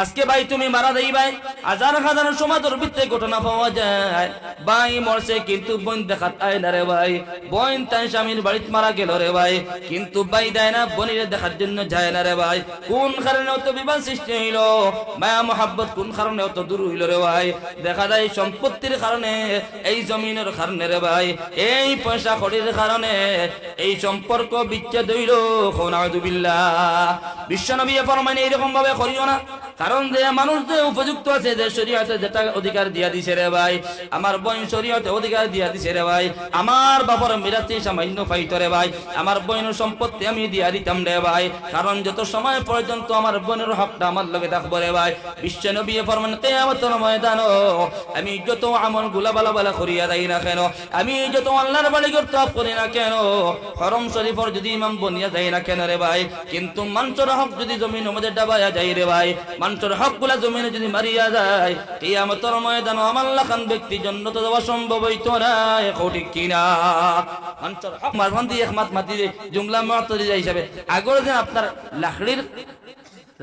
আজকে ভাই তুমি মারা দেই ভাই, হাজার হাজার সমাজের ভিতরে ঘটনা পাওয়া যায়, ভাই মরছে কিন্তু বোন দেখাত আয় না রে ভাই, বোন তাই স্বামীর বাড়িতে মারা গেল রে ভাই, কিন্তু ভাই দেয় না, বোনের দেখার জন্য যায় না রে ভাই। কোন কারণে অত বিবাদ সৃষ্টি হইল, মায়া মোহাব্বত কোন কারণে অত দূর হইল রে ভাই? দেখা যায় সম্পত্তির কারণে, এই জমিনের কারণে রে ভাই, এই পয়সা কড়ির কারণে এই সম্পর্ক বিচ্ছেদ হইল। নাউযুবিল্লাহ। বিশ্বনবী ফরমান এরকম ভাবে করিও না, কারণ যে মানুষ যে উপযুক্ত আছে, যে শরীয়তে যেটা অধিকার দিয়া দিছে রে ভাই, আমার বোন শরীয়তে অধিকার দিয়া দিছে রে ভাই, আমার বাবার মিরাসে সামান্য পাইতো রে ভাই, আমার বোনের সম্পত্তি আমি দিয়া দিতাম রে ভাই, কারণ যত সময় পর্যন্ত আমার বোনের হকটা আমার লগে থাকবো রে ভাই। বিশ্বনবী ফরমান কিয়ামতের ময়দানে আমি যত আমল গুলা বালা বালা করিয়া দেই না কেন, আমি যত আল্লাহর বাড়ি করতে করি না কেন, হরম শরীফর যদি ইমাম বনিয়া যায় না কেন রে ভাই, কিন্তু মানুষের হক যদি জমিনের মধ্যে ডাবায়া যায় রে ভাই, মানুষের হক গুলা জমিনে যদি মারিয়া যায়, কিয়ামতের ময়দানে আমার লাখান ব্যক্তি জান্নাত যাওয়া সম্ভব হইতো না। ঠিক কিনা? মানুষের হক মারফান দিয়ে একমাত মাতি জুমলা মুআতারিজা হিসাবে আগের দিন আপনার লাকড়ির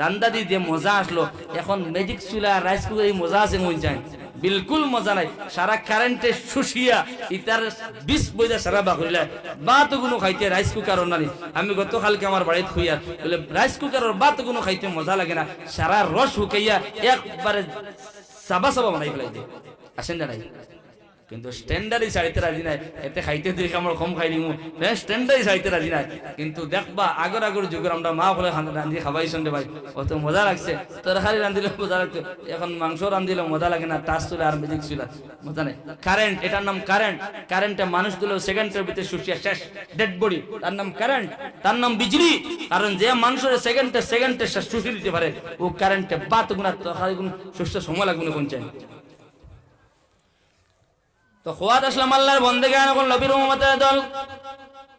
রান্দা দিয়ে যে মজা আসলো, এখন ম্যাজিক চুলা রাইস কুকার মজা আছে মন যায় বিলকুল মজা নাই। সারা কারেন্টে শুষিয়া ইতার 20 বইজা সারা বাকরিলা বাত গুলো খাইতে রাইস কুকার নানি। আমি গতকালকে আমার বাড়িতে খুইয়া বলে রাইস কুকারের বাত গুলো খাইতে মজা লাগে না, সারা রস শুকাইয়া একবারে সাবা সাবা বানাই ফেলাই দিয়ে আসেন না নাই। কিন্তু স্ট্যান্ডার্ডই চাইতে রাজি নাই, এতে খাইতে দিয়ে আমার কম খাই নিমু, স্ট্যান্ডার্ডই চাইতে রাজি নাই। কিন্তু দেখবা আগর আগর যুগের আমরা মা বলে রান্ধি খাবাই সন্ধ্যে ভাই অত মজা লাগছে, তরকারি রান্ধিলে মজা লাগতো, এখন মাংস রান্ধিলে মজা লাগে না, টাচ চুলা আর ম্যাজিক চুলা মজা নেই। কারেন্ট, এটার নাম কারেন্ট, কারেন্টে মানুষগুলো সেকেন্ডের ভিতরে শুষিয়া শেষ, ডেড বডি, তার নাম কারেন্ট, তার নাম বিজলি। কারণ যে মানুষের সেকেন্ডে শেষ শুষি দিতে পারে, ও কারেন্টে বাত গুণা তরকারি গুণ সুস্থ সময় লাগবে না কোন চাই। তো খোয়াত আসলাম আল্লাহর বন্দেগান এবং নবীর উম্মতের দল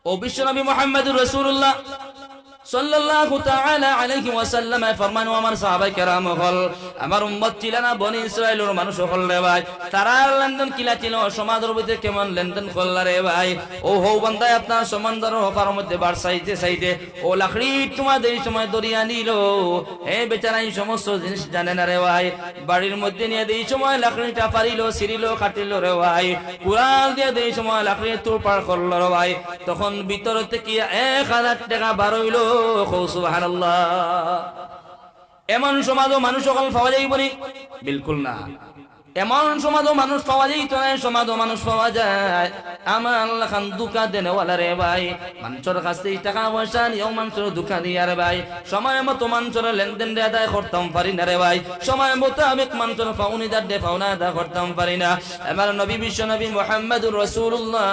ও বিশ্ব নবী মুহাম্মদুর রাসূলুল্লাহ সাল্লাল্লাহু তাআলা আলাইহি ওয়াসাল্লাম ফরমান, আমার সাহাবায়ে কেরাম হল আমার উম্মত ছিল না, বনি ইসরাইলের মানুষ হল রে ভাই, তারা লেনদেন কিলা ছিল, সমাজের ভিতরে কেমন লেনদেন করলা রে ভাই। ও হো বান্দায় আপনার সমুদ্রের হপার মধ্যে বার সাইতে সাইতে ও লাকড়ি তোমাদের এই সময় দরিয়া নিল, এই বেচারা এই সমস্ত জিনিস জানে না রে ভাই, বাড়ির মধ্যে নিয়ে এই সময় লাকড়িটা পারিল, সিরিল, কাটিল রে ভাই, কুড়াল দিয়ে এই সময় লাকড়ি তোর পার করলো রে ভাই, তখন ভিতর থেকে 1000 টাকা বার হইল। সুবহানাল্লাহ। এমন সমাজও মানুষ সকল পাওয়া যাইবনি? বিলকুল না। এমন সমাজও মানুষ পাওয়া যাইত না, সমাজও মানুষ পাওয়া যায় আমার আল্লাহ খান দুকা দেনেওয়ালা রে ভাই, মানুষের কাছ থেকে টাকা পয়সা নিয়েও মানুষের দুকা দিয়ে রে ভাই, সময় মতো মানুষের লেনদেন আদায় করতাম পারি না রে ভাই, সময় মোতাবেক মানুষের পাওনিদার পাওনা আদায় করতাম পারি না। আমার নবী বিশ্ব নবী মুহাম্মদুর রাসূলুল্লাহ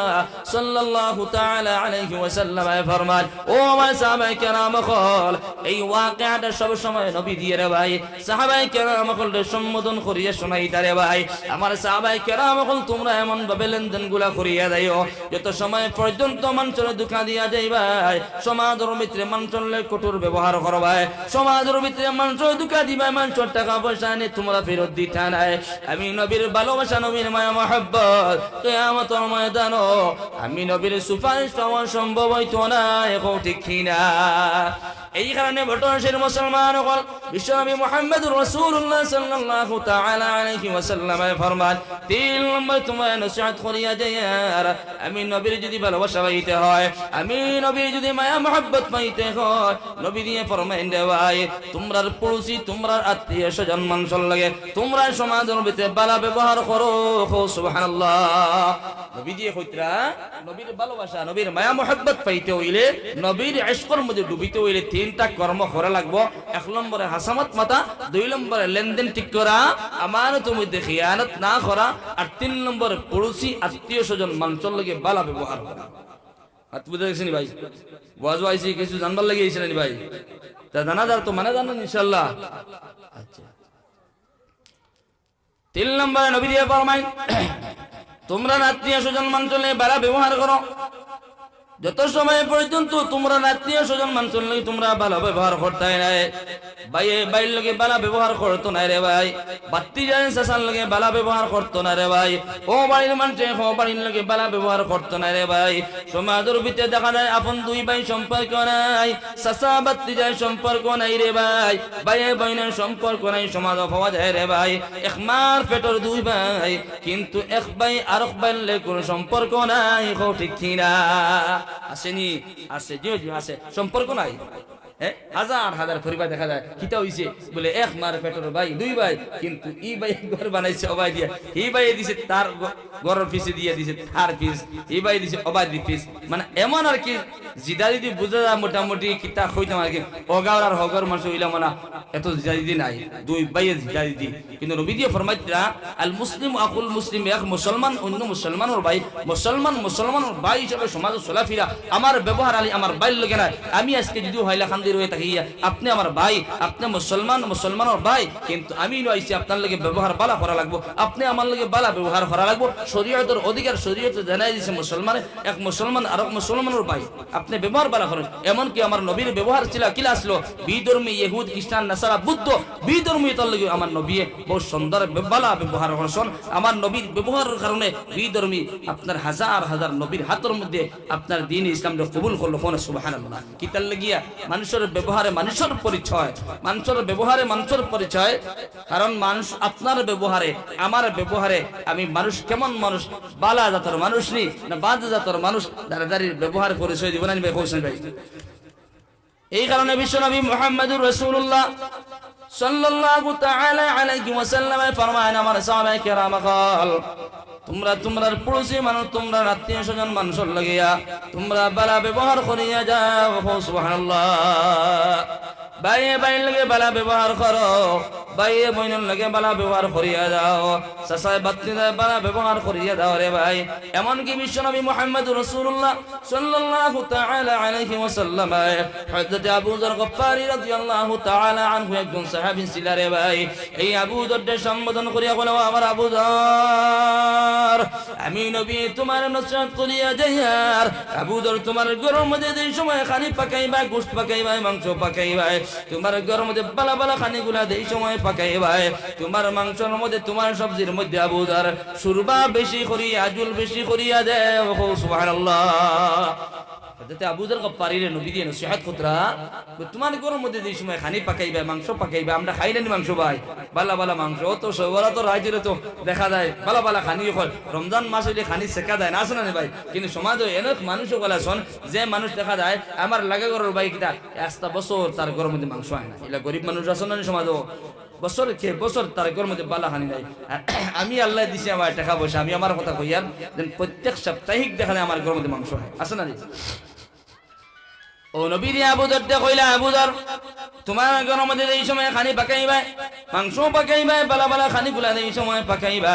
সাল্লাল্লাহু তাআলা আলাইহি ওয়াসাল্লাম ফরমান, ও আমার সাহাবায়ে কেরাম হল এই ওয়াকিয়াটা সব সময় নবী দিয়ে রে ভাই, সাহাবায়ে কেরাম হল সম্বোধন করিয়া শোনাইতা রে ভাই, আমার সাহাবায়ে কেরাম হল তোমরা এমন ভাবে লেনদেন গুলা করিয়া যাইও যত সময় পর্যন্ত মানুষের দুঃখা দিয়া যাই ভাই, সমাজের ভিতরে মানুষের কঠোর ব্যবহার করবাই, সমাজের ভিতরে মানুষের দুঃখা দিবাই, মানুষের টাকা পয়সা নিয়ে তোমরা ফেরত দিতে নাই। আমি নবীর ভালোবাসা, নবীর মায়া মহব্বত কিয়ামতের ময়দানে আমি নবীর সুপারিশ পাওয়া সম্ভব হইতো না। এখন ঠিক কিনা? এই কারণে বর্তমানের মুসলমান হল বিশ্বনবী মুহাম্মদুর রাসূলুল্লাহ সাল্লাল্লাহু তাআলা আলাইহি ওয়াসাল্লাম ফরমান, 3 নম্বর তোমার নসিহত করিয়া যায়, আমি নবীর যদি ভালোবাসা পাইতে হয়, আমি নবীর যদি মায়া মহব্বত পাইতে হয়, নবী দিয়ে ফরমাইন দে ভাই, তোমরার পড়োশি, তোমরার আত্মীয় স্বজন মানুষের লাগে তোমরা সমাজের ভিতরে ভালো ব্যবহার করো। সুবহানাল্লাহ। নবী দিয়ে কইতরা নবীর ভালোবাসা, নবীর মায়া মহব্বত পাইতে হইলে, নবীর ইশকের মধ্যে ডুবিতে হইলে 3টা কর্ম করা লাগবো। 1 নম্বরে হাসামাত মাতা, 2 নম্বরে লেনদেন ঠিক করা, আমানতের মধ্যে খিয়ানত না করা, আর 3 নম্বরে পড়োশি আত্মীয় স্বজন মানুষের লাগে ভালো ব্যবহার করা। হাত বুঝে গেছেন ভাই? ওয়াজ আইছি কিছু জানবার লাগে আইছেন ভাই? তা জানা যার তো মানে জানেন ইনশাআল্লাহ। আচ্ছা, 3 নম্বরে নবী দিয়ে ফরমাইন, তোমরা আত্মীয় স্বজন মানুষের লাগে ভালো ব্যবহার করো। যত সময় পর্যন্ত তোমরা আত্মীয় স্বজন মানুষের লগে তোমরা ভালো ব্যবহার করতে নাই, ভাইয়ে ভাইয়ের লগে ভালো ব্যবহার করতো না রে ভাই, বাত্তি যায় শাসার লগে ভালো ব্যবহার করতো না রে ভাই, ও বাড়ির মানুষে ও বাড়ির লগে ভালো ব্যবহার করতো না রে ভাই। সমাজের ভিতরে দেখা যায় আপন দুই ভাই সম্পর্ক নাই, শাসা বাত্তি যায় সম্পর্ক নাই রে ভাই, ভাইয়ে বোনের সম্পর্ক নাই, সমাজ পাওয়া যায় রে ভাই। এক মার পেটের দুই ভাই কিন্তু এক ভাই আর এক ভাইয়ের লগে কোনো সম্পর্ক নাই, ঠিক কিনা? আসেনি? আছে, জিও জিও আছে, সম্পর্ক নাই। হাজার হাজার পরিবার দেখা যায় কিতা হইছে বলে এক মার পেটের ভাই দুই ভাই কিন্তু ই ভাই ঘর বানাইছে অবাই দিয়া, ই ভাই দিছে তার ঘরের পিছে দিয়ে দিছে তার পিস, ই ভাই দিছে অবাই দি পিস, মানে এমন আর কি জিদা যদি বুঝা যায় মোটামুটি কিতা হইতাম আর কি। অগাওর আর হগর মানুষ হইলাম না, এত জিদা দিদি নাই, দুই ভাইয়ের জিদা দিদি। কিন্তু নবী দিয়ে ফরমাইতরা আল মুসলিম আকুল মুসলিম, এক মুসলমান অন্য মুসলমানের ভাই, মুসলমান মুসলমানের ভাই হিসেবে সমাজে চলাফেরা আমার ব্যবহার আলী আমার ভাইয়ের লগে নাই। আমি আজকে যদি হইলা খান্দির হয়ে থাকি, আপনি আমার ভাই, আপনি মুসলমান মুসলমানের ভাই, কিন্তু আমি নইছি আপনার লগে ব্যবহার বালা করা লাগবো, আপনি আমার লগে বালা ব্যবহার করা লাগবো। শরীয়তের অধিকার শরীয়তে জানাই দিয়েছে মুসলমানে এক মুসলমান আর এক মুসলমানের ভাই, আপনি ব্যবহার বালা করেন। এমনকি আমার নবীর ব্যবহার ছিল কিলা আসলো, বিধর্মী ইহুদ খ্রিস্টান নাসারা বুদ্ধ বিধর্মী তার লগে আমার নবী বহু সুন্দর বালা ব্যবহার করছেন। আমার নবীর ব্যবহারের কারণে বিধর্মী আপনার হাজার হাজার নবীর হাতের মধ্যে আপনার দ্বীন ইসলামকে কবুল করলো। সুবহানাল্লাহ। কি তার লাগিয়া মানুষের ব্যবহারে মানুষের পরিচয়, মানুষের ব্যবহারে মানুষের পরিচয়। কারণ মানুষ আপনার ব্যবহারে আমার ব্যবহারে আমি মানুষ কেমন মানুষ, বালা জাতের মানুষ নি না বাদ জাতের মানুষ, দাঁড়াদারির ব্যবহার পরিচয় দিব না ভাই, হোসেন ভাই। এই কারণে বিশ্বনবী মুহাম্মদুর রাসূলুল্লাহ সাল্লাল্লাহু তাআলা আলাইহি ওয়াসাল্লাম ফরমান আমার সাহাবায়ে কেরাম কল, তোমরা তোমরার পড়োশী মানুষ, তোমরা আত্মীয় স্বজন মানুষের লাগিয়া তোমরা বালা ব্যবহার করিয়া যাও। সুবহানাল্লাহ। ভাইয়ে ভাইয়ের লগে বালা ব্যবহার করো, ভাইয়ে বোনের লগে বালা ব্যবহার করিয়া যাও, চাচায় বাত্তিদায় বালা ব্যবহার করিয়া দাও রে ভাই। এমনকি বিশ্বনবী মুহাম্মদুর রাসূলুল্লাহ সাল্লাল্লাহু তাআলা আলাইহি ওয়াসাল্লাম হযরত আবু যর গফফারী রাদিয়াল্লাহু তাআলা আনহু একজন সাহাবী ছিল রে ভাই। এই আবু যরকে সম্বোধন করিয়া বলে, আমার আবু যর, আমি নবী তোমার নসরত করিয়া যাই। আর আবু যর তোমার ঘরের মধ্যে যেই সময় খানি পাকাইবা, গোশত পাকাইবা, মাংস পাকাইবা, তোমার ঘরের মধ্যে বালা বালা খানিগুলা যেই সময় পাকাইবা, তোমার মাংসের মধ্যে তোমার সবজির মধ্যে আবু যর সুরবা বেশি করিয়া আজুল বেশি করিয়া দেও। সুবহানাল্লাহ। আবু যর গফফারী নবী দিয়ে নসিহত করতরা, তোমার ঘরের মধ্যে যেই সময় খানি পাকাইবা, মাংস পাকাইবা, আমরা খাই না মাংস ভাই, বালা বালা মাংস তো সবরা তো রাইজের তো দেখা যায় বালা বালা খানি হয়। রমজান মাস হইলে খানি শেখা যায় না, আছে না ভাই? কিন্তু সমাজে এনক মানুষও বলা শোন, যে মানুষ দেখা যায় আমার লাগে ঘরের ভাই কিতা একটা বছর তার ঘরের মধ্যে মাংস হয় না, এগুলা গরিব মানুষ আছে না সমাজও, বছর খেয়ে বছর তার ঘরের মধ্যে বালা খানি নাই। আমি আল্লাহ দিছি আমার টাকা পয়সা, আমি আমার কথা কইয়ার প্রত্যেক সাপ্তাহিক দেখা যায় আমার ঘরের মধ্যে মাংস হয়, আছে না? ও নবী দিয়ে আবু যর কইলা, আবু যর তোমার ঘরের মধ্যে এই সময় খানি পাকাইবা, মাংস পাকাইবা, বালা বালা খানি গুলা এই সময় পাকাইবা,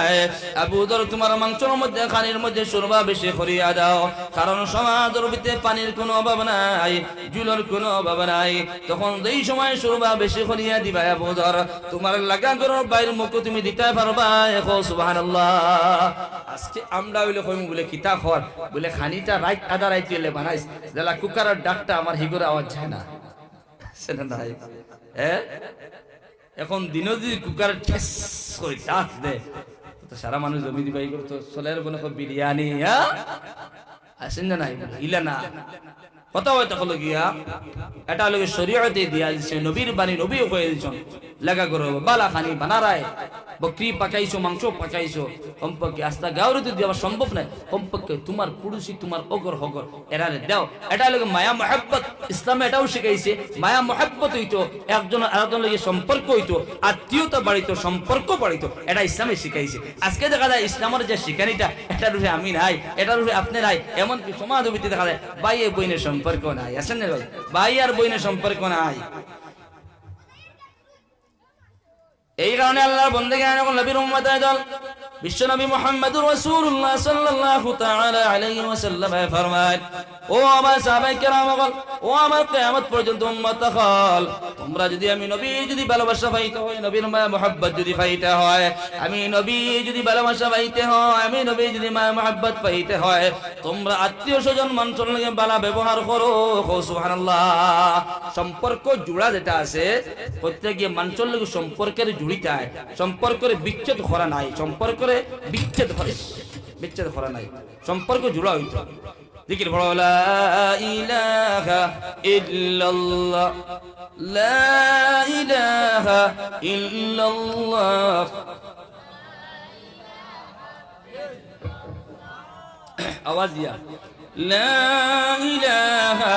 আবু যর তোমার মাংসের মধ্যে খানির মধ্যে সুরবা বেশি করিয়া দাও। কারণ সমাজের ভিতরে পানির কোনো অভাব নাই, জুলের কোনো অভাব নাই, তখন যেই সময় সুরবা বেশি করিয়া দিবা আবু যর, তোমার লাগা ঘরের বাইরের মুখ তুমি দিতে পারবা। সুবহানাল্লাহ। আজকে আমরা হইলে কইমু বলে কিতা খর বলে খানিটা রাইত আধা রাইত হইলে বানাইস যেলা কুকারের ডাকটা আমার হিগরে আওয়াজ যায় না, সেটা নাই। এখন দিনও যদি কুকার ঠেস করে ডাক দে তো সারা মানুষ জমি দিবাই করতো, চলের বলে বিরিয়ানি আসেন না নাই ইলা না কথা হয়। তখন গিয়া এটা লোক শরীয়তে দিয়া দিছে, নবীর বাণী নবীও কয়ে দিছেন লাগা করো বালা খানি বানারায়, বকরি পাকাইছো, মাংস পাকাইছো, কমপক্ষে আস্তা গাউরে তো দেওয়া সম্ভব নাই, কমপক্ষে তোমার পুরুষই তোমার অগর হগর এরারে দাও। এটা লোক মায়া মহব্বত, ইসলামে এটাও শিখাইছে মায়া মহব্বত হইতো, একজন আরেকজন লগে সম্পর্ক হইতো, আত্মীয়তা বাড়িতো, সম্পর্ক বাড়িতো, এটা ইসলামে শিখাইছে। আজকে দেখা যায় ইসলামের যে শিখানিটা এটা রূপে আমি নাই, এটা রূপে আপনি নাই, এমনকি সমাজ ভিত্তিতে দেখা যায় ভাইয়ে বইনের সম্পর্ক নাই, আসেন না ভাই, ভাই আর বইনের সম্পর্ক নাই। এই কারণে আল্লাহর বন্দেগি যখন নবীর উম্মতের দল বিশ্বনবী মুহাম্মদুর রাসূলুল্লাহ সাল্লাল্লাহু তাআলা আলাইহি ওয়াসাল্লাম ফরমায়, ও আমার সাহাবায়ে কেরামগণ, ও আমার কিয়ামত পর্যন্ত উম্মত হল, তোমরা যদি আমি নবী যদি ভালোবাসা পাইতে হয়, নবীর মায়া মুহাব্বত যদি পাইতে হয়, আমি নবী যদি ভালোবাসা পাইতে হয়, আমি নবী যদি মায়া মুহাব্বত পাইতে হয়, তোমরা আত্মীয় স্বজন মানুষের লগে ভালো ব্যবহার করো। সুবহানাল্লাহ। সম্পর্ক জোড়া যেটা আছে, প্রত্যেকে মানুষের লগে সম্পর্কের জুড়িতায়, সম্পর্কের বিচ্ছেদ করা নাই, সম্পর্কের বিচ্ছেদ করা নাই, সম্পর্ক জোড়া হইতো। জিকির পড়ো, লা ইলাহা ইল্লাল্লাহ, লা ইলাহা ইল্লাল্লাহ। আওয়াজ দিয়া, লা ইলাহা,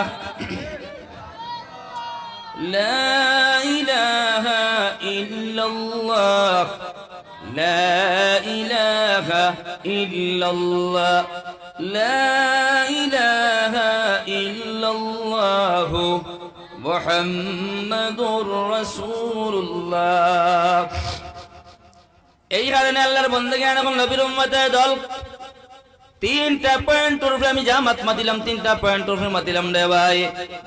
লা ইলাহা ইল্লাল্লাহ, লা ইলাহা ইল্লাল্লাহ, লা ইলাহা ইল্লাল্লাহ, মুহাম্মাদুর রাসূলুল্লাহ। এই কারণে আল্লাহর বান্দাগণ এবং নবীর উম্মতের দল তিনটা পয়েন্টের উপরে আমি যা মাতমা দিলাম, তিনটা পয়েন্টের উপরে মাতিলাম রে ভাই।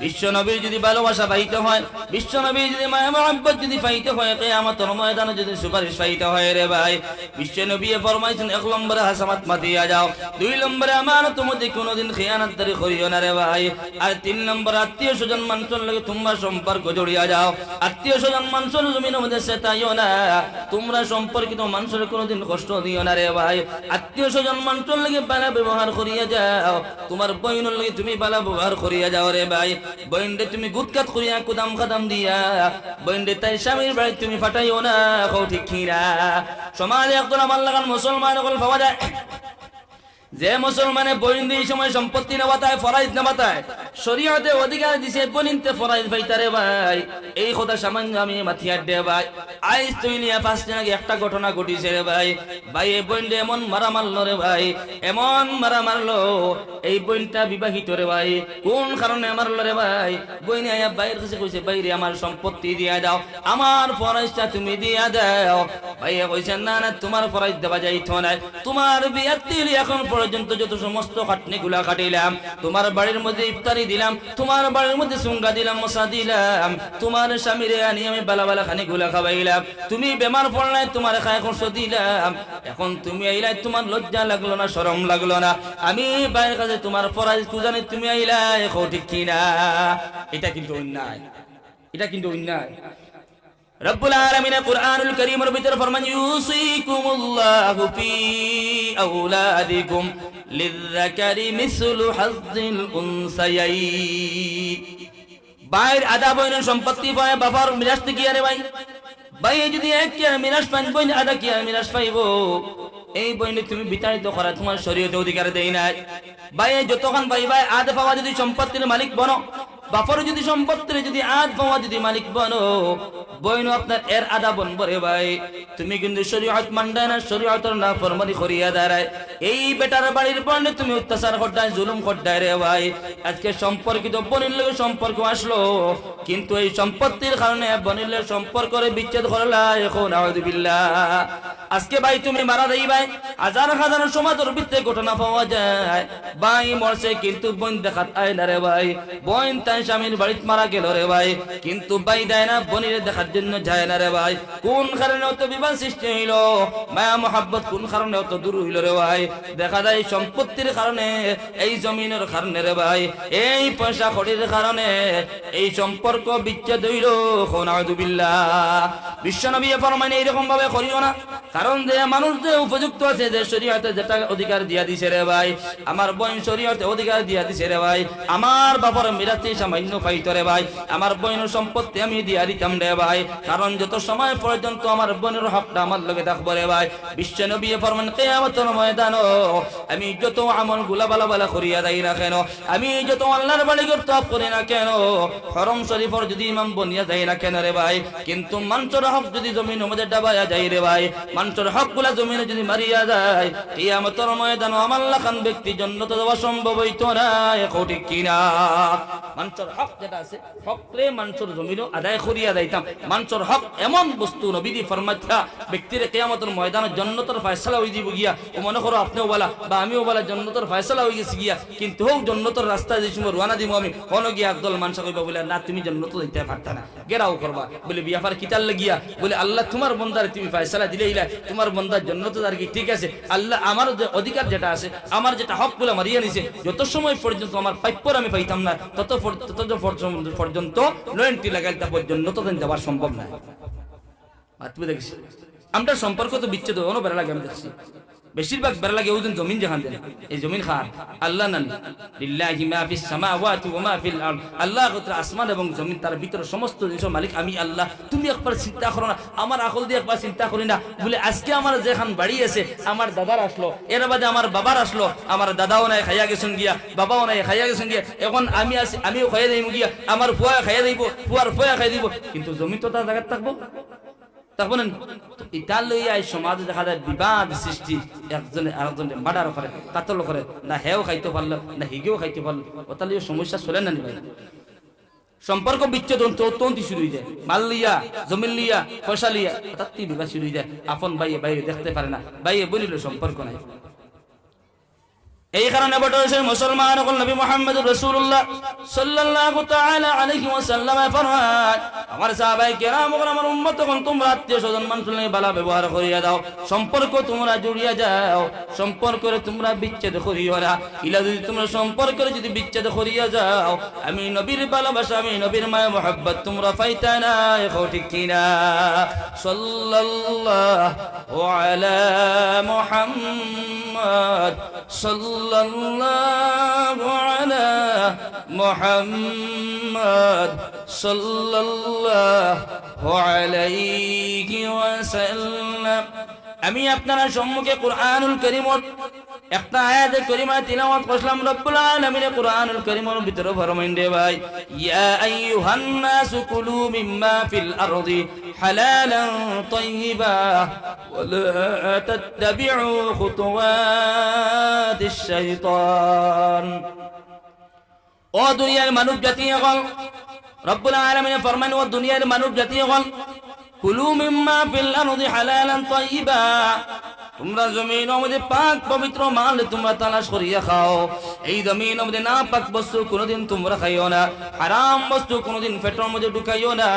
বিশ্ব নবীর যদি ভালোবাসা পাইতে হয়, বিশ্ব নবীর যদি মায়া মুহাব্বত যদি পাইতে হয়, কিয়ামতের ময়দানে যদি সুপারিশ পাইতে হয় রে ভাই, বিশ্ব নবী ফরমাইছেন, এক নম্বরে হাসামাত মাতিয়া যাও, দুই নম্বরে আমানত মধ্যে কোনোদিন খিয়ানতদারি করিও না রে ভাই, আর তিন নম্বর আত্মীয় স্বজন মানুষের লগে তোমরা সম্পর্ক জড়িয়া যাও। আত্মীয় স্বজন মানুষের জমিনের মধ্যে সেটাইও না, তোমরা সম্পর্কিত মানুষের কোনোদিন কষ্ট দিও না রে ভাই। আত্মীয় স্বজন মানুষের লগে ব্যবহার করিয়া যাও, তোমার বইনের লগে তুমি বালা ব্যবহার করিয়া যাও রে ভাই। বইনরে তুমি গুদকাত করিয়া কুদাম খাদাম দিয়া বইনরে তাই স্বামীর বাড়ি তুমি ফাটাইও না। কও ঠিক কিনা? সমাজে একজন আমার লাগান মুসলমান সকল পাওয়া যায়, যে মুসলমানে বইন এই সময় সম্পত্তি না বাতায়, ফরাইজ না বাতায়, শরীয়তে অধিকার দিছে বনিনতে ফরাইজ পাইতারে ভাই। এই কথা সামান্য আমি মাথিয়ার দে ভাই। আইজ তুই নিয়ে 5 দিন আগে একটা ঘটনা ঘটিছে রে ভাই। ভাই এই বইনটা এমন মারা মারলো রে ভাই, এমন মারা মারলো। এই বইনটা বিবাহিত রে ভাই। কোন কারণে মারলো রে ভাই? বইনে আয়া বাইরের কাছে কইছে, বাইরে আমার সম্পত্তি দিয়া দাও, আমার ফরাইজটা তুমি দিয়া দাও। ভাইয়া কইছে, না না, তোমার ফরাইজ দেওয়া যাইতো না, তোমার বিয়ার তিল এখন পর্যন্ত যত সমস্ত খাটনি গুলা খাটিলাম, তোমার বাড়ির মধ্যে ইফতারি দিলাম, তোমার বাড়ির মধ্যে সুঙ্গা দিলাম, মশা দিলাম, তোমার স্বামীরে আনি আমি বালা বালা খানি গুলা খাওয়াইলাম, তুমি বেমার পড়লাই, তোমার খায় কষ্ট দিলাম, এখন তুমি আইলাই, তোমার লজ্জা লাগলো না, শরম লাগলো না? আমি বাইরের কাছে তোমার ফরাইজ খুঁজানি, তুমি আইলাই। ঠিক কিনা? এটা কিন্তু অন্যায়, এটা কিন্তু অন্যায়। রব্বুল আলামিন কুরআনুল কারীমের ভিতরে ফরমান, ইউসিকুমুল্লাহু ফি আওলাদিকুম লিযযাকারি মিসলু হাজ্জিল উনসায়াইন। বাইর আদা বইনের সম্পত্তি পায়, বাবার মিরাস কি আরে ভাই? ভাই যদি এক কি মিরাস পান, বইন আদা কি মিরাস পাইবো? এই বইনে তুমি বিতাড়িত করা তোমার শরীয়তে অধিকার দেই নাই। ভাই যতক্ষণ ভাই ভাই আদা পাওয়া যদি সম্পত্তির মালিক বনো, বাপর যদি সম্পত্তির যদি আদ পাওয়া যদি মালিক বনো, বইন আপনার এর আদা বনবো রে ভাই। তুমি কিন্তু শরীয়ত মানডায় না, শরীয়তের নাফরমানি করিয়া দাঁড়ায়। এই বেটার বাড়ির বনে তুমি অত্যাচার করডায়, জুলুম করডায় রে ভাই। আজকে সম্পর্কিত বনির লগে সম্পর্ক আসলো, কিন্তু এই সম্পত্তির কারণে বনির লগে সম্পর্কের বিচ্ছেদ করলা। এখন আউযুবিল্লাহ। আজকে ভাই তুমি মারা দেই ভাই, হাজার হাজার সমাজের ভিতরে ঘটনা পাওয়া যায়, ভাই মরছে কিন্তু বোন দেখাত আয় না রে ভাই। বোন তাই স্বামীর বাড়িতে মারা গেল রে ভাই, কিন্তু ভাই দেয় না, বোনের দেখার জন্য যায় না রে ভাই। কোন কারণে অত বিবাদ সৃষ্টি হইল? মায়া মোহাব্বত কোন কারণে অত দূর হইল রে ভাই? দেখা যায় সম্পত্তির কারণে, এই জমিনের কারণে রে ভাই, এই পয়সা কড়ির কারণে এই সম্পর্ক বিচ্ছেদ হইল। নাউযুবিল্লাহ। বিশ্বনবী ফরমান এইরকম ভাবে করিও না, কারণ যে মানুষ যে উপযুক্ত আছে, যে শরীয়তে যেটা অধিকার দিয়া দিছে রে ভাই, আমার বোন শরীয়তে অধিকার দিয়া দিছে রে ভাই, আমার বাবার মিরাতি সামান্য পাইতো রে ভাই, আমার বোনের সম্পত্তি আমি দিয়া দিতাম রে ভাই, কারণ যত সময় পর্যন্ত আমার বোনের হকটা আমার লগে থাকবো রে ভাই। বিশ্বনবী ফরমান কিয়ামতের ময়দানে আমি যত আমল গুলা বালা বালা করিয়া দেই না কেন, আমি যত আল্লাহর বাড়ি করতে করি না কেন, হরম শরীফের যদি ইমাম বনিয়া যাই না কেন রে ভাই, কিন্তু মানুষের হক যদি জমিনের মধ্যে ডাবায়া যায় রে ভাই, মানুষের হক গুলা জমিনে যদি মারিয়া যায়, কিয়ামতের ময়দানে আমার লাখান ব্যক্তি জান্নাতে যাওয়া সম্ভব হইতো না। ঠিক কিনা? মানুষের হক যেটা আছে, হক রে মানুষের জমিনও আদায় করিয়া যাইতাম, মানুষের হক এমন বস্তু নবীজি ফরমাইতা ব্যক্তির কিয়ামতের ময়দানে জান্নাতের ফয়সালা হই দিব গিয়া ও মনে করো আপনিও বলা বা আমিও বলা জান্নাতের ফয়সালা হই গেছে গিয়া কিন্তু হোক জান্নাতের রাস্তায় যে সময় রওনা দিব আমি কোন গিয়া একদল মানুষ কইবা বলে না তুমি জান্নাত যাইতে পারতা না গেরাও করবা বলে বিয়াফার কিতাল লাগিয়া বলে আল্লাহ তোমার বান্দার তুমি ফয়সালা দিলেইলা তোমার বান্দার জান্নাত আর কি ঠিক আছে আল্লাহ আমার যে অধিকার যেটা আছে আমার যেটা হক বলে মারিয়া নিছে যত সময় পর্যন্ত আমার প্রাপ্য আমি পাইতাম না তত পর্যন্ত লয়ন্টি লাগাইতে পর্যন্ত তো যাওয়ার সম্ভব না তুমি দেখছি আমরা সম্পর্ক তো বিচ্ছেদ অন্য বেড়া লাগে আমি দেখছি বেশিরভাগ বেড়া লাগে ওজন জমিন যেখান দেন এই জমিন খান আল্লাহ নান লিল্লাহি মা ফিস সামাওয়াতি ওয়া মা ফিল আরদ আল্লাহ তাআলা আসমান এবং জমিন তার ভিতরে সমস্ত জিনিসের মালিক আমি আল্লাহ তুমি একবার চিন্তা করো না আমার আকল দিয়ে একবার চিন্তা করি না বলে আজকে আমার যেখান বাড়ি আছে আমার দাদার আসলো এর বাদে আমার বাবার আসলো আমার দাদাও নাই খাইয়া গেছেন গিয়া বাবাও নাই খাইয়া গেছেন গিয়া এখন আমি আছি আমিও খাইয়া দেব গিয়া আমার ফুয়া খাইয়া দেব ফুয়ার ফুয়া খাইয়া দিব কিন্তু জমি তো তার জায়গায় থাকবো তখন এটা লইয়া সমাজে দেখা যায় বিবাদ সৃষ্টি একজনে আরেকজনে মার্ডার করে কাতল করে না হেও খাইতে পারলো না হিগেও খাইতে পারলো ওটা লিয়ে সমস্যা চলে না ভাই সম্পর্ক বিচ্ছেদ অত্যন্ত শুরু হয়ে যায় মাল লিয়া জমিন লিয়া পয়সা লিয়া হঠাৎ বিবাদ শুরু হয়ে যায় আপন ভাইয়ে বাইরে দেখতে পারে না ভাইয়ে বলিল সম্পর্ক নাই এই কারণে বটে মুসলমান হল নবী মুহাম্মদুর রাসূলুল্লাহ সাল্লাল্লাহু তাআলা আলাইহি ওয়াসাল্লাম ফরমান আমার সাহাবায়ে কেরাম ও আমার উম্মত কোন তোমরা আত্মীয়-স্বজন মানুষের নিয়ে ভালো ব্যবহার করিয়া দাও সম্পর্ক তোমরা জুড়িয়া যাও সম্পর্করে তোমরা বিচ্ছেদ করিও না ইলা যদি তোমরা সম্পর্করে যদি বিচ্ছেদ করিয়া যাও আমি নবীর ভালোবাসা আমি নবীর মায়া মোহাব্বত তোমরা পাইতা না ঠিক কিনা সাল্লাল্লাহু আলা মুহাম্মদ সাল্লাল্লাহু আলা মুহাম্মদ সাল্লাল্লাহু আলাইহি ওয়াসাল্লাম আমি আপনারা সম্মুখে কুরআনুল কারীমের একটা আয়াতে কারিমা তিলাওয়াত করলাম রব্বুল আলামিন কুরআনুল কারীমের ভিতরে ফরমাইন দে ভাই ইয়া আইয়ুহান নাসু কুলু মিম্মা ফিল আরদি হালালান তাইয়্যিবা ওয়া লা তাত্তাবিউ খুতুওয়াতিশ শাইতান ও দুনিয়ার মানব জাতি হল রব্বুল আলামিন ফরমান ও দুনিয়ার মানব জাতি হল কুলু মিম্মা ফিল আরদি হালালান তাইয়্যিবা তোমরা জমিনের মধ্যে পাক পবিত্র মাল তোমরা তালাশ করিয়া খাও এই জমিনের মধ্যে না পাক বস্তু কোনদিন তোমরা খাইও না হারাম বস্তু কোনদিন পেটের মধ্যে ঢুকাইও না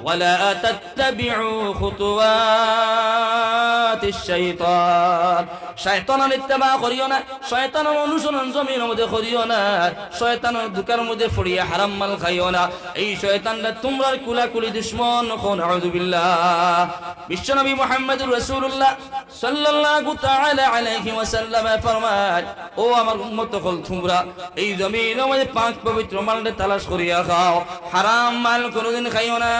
ওয়ালা তাত্তাবিউ খুতুওয়াতিশ শাইতান শয়তানের ইত্তেবা করিও না শয়তানের অনুসরণ জমিনের মধ্যে করিও না শয়তানের দুকার মধ্যে পড়িয়া হারাম মাল খাইও না এই শয়তানরা তোমরা কুলাকুলি দুশমন কোন আউযু বিল্লাহ বিশ্বনবী মুহাম্মদুর রাসূলুল্লাহ সাল্লাল্লাহু তাআলা আলাইহি ওয়াসাল্লাম ফরমান ও আমার উম্মত হল তোমরা এই জমিনের মধ্যে পাক পবিত্র মালকে তালাশ করিয়া খাও হারাম মাল কোনদিন খাইও না